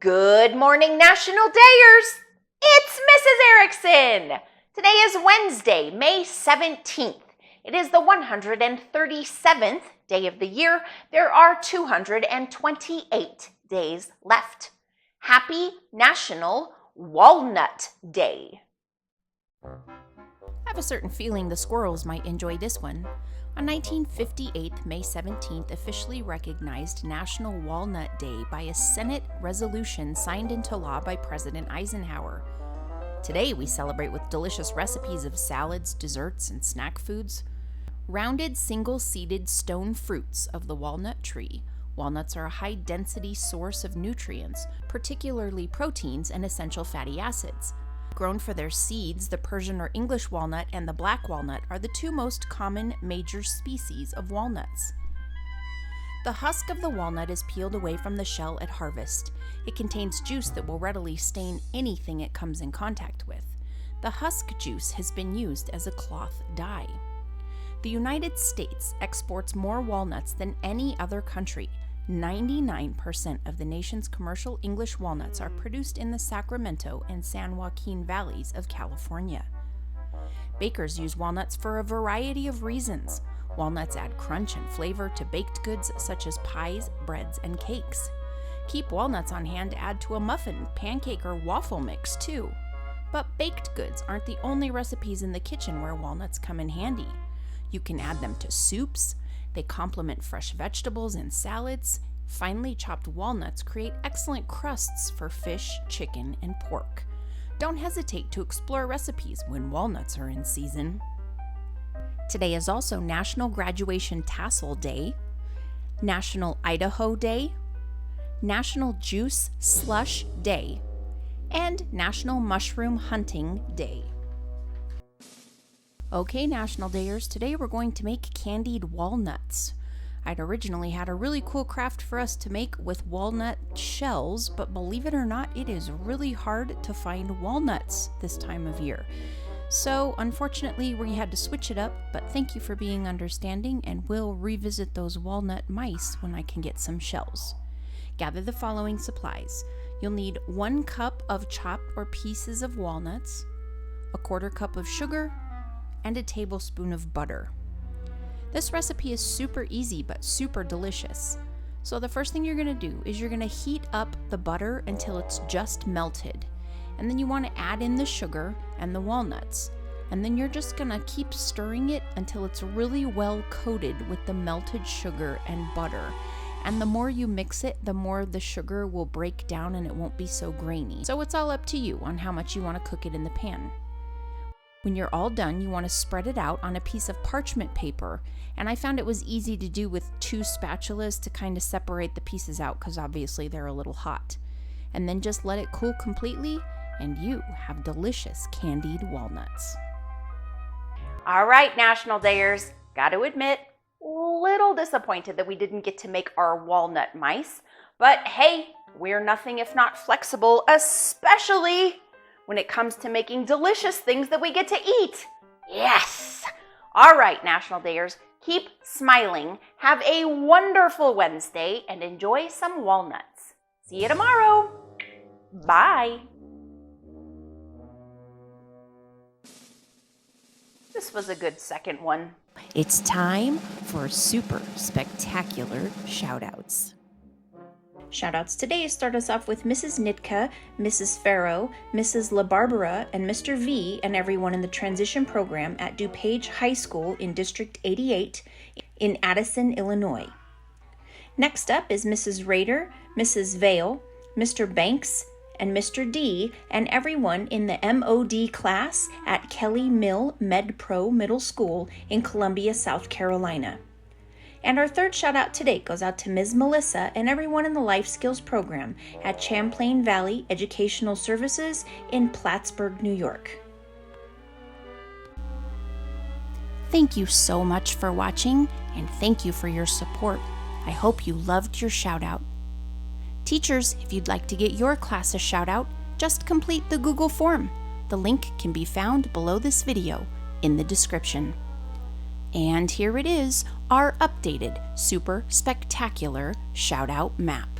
Good morning, National Dayers! It's Mrs. Erickson! Today is Wednesday, May 17th. It is the 137th day of the year. There are 228 days left. Happy National Walnut Day. I have a certain feeling the squirrels might enjoy this one. On 1958, May 17th officially recognized National Walnut Day by a Senate resolution signed into law by President Eisenhower. Today we celebrate with delicious recipes of salads, desserts, and snack foods. Rounded, single-seeded stone fruits of the walnut tree. Walnuts are a high-density source of nutrients, particularly proteins and essential fatty acids. Grown for their seeds, the Persian or English walnut and the black walnut are the two most common major species of walnuts. The husk of the walnut is peeled away from the shell at harvest. It contains juice that will readily stain anything it comes in contact with. The husk juice has been used as a cloth dye. The United States exports more walnuts than any other country. 99% of the nation's commercial English walnuts are produced in the Sacramento and San Joaquin valleys of California. Bakers use walnuts for a variety of reasons. Walnuts add crunch and flavor to baked goods such as pies, breads, and cakes. Keep walnuts on hand to add to a muffin, pancake, or waffle mix too. But baked goods aren't the only recipes in the kitchen where walnuts come in handy. You can add them to soups. They complement fresh vegetables and salads. Finely chopped walnuts create excellent crusts for fish, chicken, and pork. Don't hesitate to explore recipes when walnuts are in season. Today is also National Graduation Tassel Day, National Idaho Day, National Juice Slush Day, and National Mushroom Hunting Day. Okay, National Dayers, today we're going to make candied walnuts. I'd originally had a really cool craft for us to make with walnut shells, but believe it or not, it is really hard to find walnuts this time of year. So, unfortunately, we had to switch it up, but thank you for being understanding, and we'll revisit those walnut mice when I can get some shells. Gather the following supplies. You'll need 1 cup of chopped or pieces of walnuts, a 1/4 cup of sugar, and a tablespoon of butter. This recipe is super easy but super delicious. So the first thing you're going to do is you're going to heat up the butter until it's just melted. And then you want to add in the sugar and the walnuts. And then you're just going to keep stirring it until it's really well coated with the melted sugar and butter. And the more you mix it, the more the sugar will break down and it won't be so grainy. So it's all up to you on how much you want to cook it in the pan. When you're all done, you want to spread it out on a piece of parchment paper, and I found it was easy to do with 2 spatulas to kind of separate the pieces out because obviously they're a little hot. And then just let it cool completely, and you have delicious candied walnuts. All right, National Dayers, got to admit, little disappointed that we didn't get to make our walnut mice, but hey, we're nothing if not flexible, especially when it comes to making delicious things that we get to eat. Yes! All right, National Dayers, keep smiling, have a wonderful Wednesday, and enjoy some walnuts. See you tomorrow. Bye. This was a good second one. It's time for super spectacular shout-outs. Shoutouts today start us off with Mrs. Nitka, Mrs. Farrow, Mrs. LaBarbara, and Mr. V, and everyone in the transition program at DuPage High School in District 88 in Addison, Illinois. Next up is Mrs. Rader, Mrs. Vale, Mr. Banks, and Mr. D, and everyone in the MOD class at Kelly Mill MedPro Middle School in Columbia, South Carolina. And our third shout out today goes out to Ms. Melissa and everyone in the Life Skills program at Champlain Valley Educational Services in Plattsburgh, New York. Thank you so much for watching, and thank you for your support. I hope you loved your shout out. Teachers, if you'd like to get your class a shout out, just complete the Google form. The link can be found below this video in the description. And here it is, our updated super spectacular shout out map.